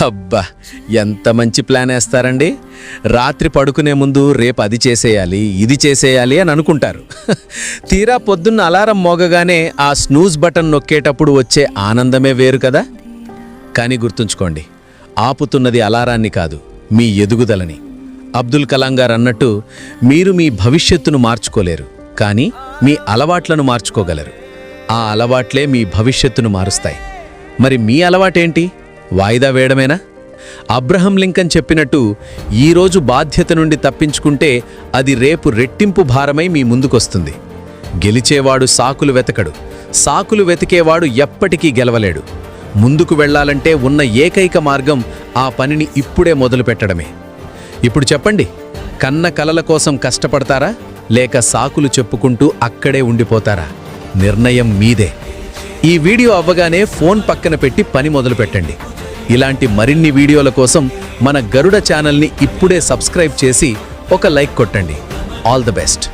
అబ్బా, ఎంత మంచి ప్లాన్ వేస్తారండి. రాత్రి పడుకునే ముందు రేపు అది చేసేయాలి, ఇది చేసేయాలి అని అనుకుంటారు. తీరా పొద్దున్న అలారం మోగగానే ఆ స్నూజ్ బటన్ నొక్కేటప్పుడు వచ్చే ఆనందమే వేరు కదా. కానీ గుర్తుంచుకోండి, ఆపుతున్నది అలారాన్ని కాదు, మీ ఎదుగుదలని. అబ్దుల్ కలాం గారు అన్నట్టు, మీరు మీ భవిష్యత్తును మార్చుకోలేరు, కానీ మీ అలవాట్లను మార్చుకోగలరు. ఆ అలవాట్లే మీ భవిష్యత్తును మారుస్తాయి. మరి మీ అలవాటేంటి? వాయిదా వేయడమేనా? అబ్రహం లింకన్ చెప్పినట్టు, ఈరోజు బాధ్యత నుండి తప్పించుకుంటే అది రేపు రెట్టింపు భారమై మీ ముందుకొస్తుంది. గెలిచేవాడు సాకులు వెతకడు, సాకులు వెతికేవాడు ఎప్పటికీ గెలవలేడు. ముందుకు వెళ్లాలంటే ఉన్న ఏకైక మార్గం ఆ పనిని ఇప్పుడే మొదలుపెట్టడమే. ఇప్పుడు చెప్పండి, కన్న కలల కోసం కష్టపడతారా, లేక సాకులు చెప్పుకుంటూ అక్కడే ఉండిపోతారా? నిర్ణయం మీదే. ఈ వీడియో అవ్వగానే ఫోన్ పక్కన పెట్టి పని మొదలుపెట్టండి. ఇలాంటి మరిన్ని వీడియోల కోసం మన గరుడ ఛానల్ని ఇప్పుడే సబ్స్క్రైబ్ చేసి ఒక లైక్ కొట్టండి. All the best.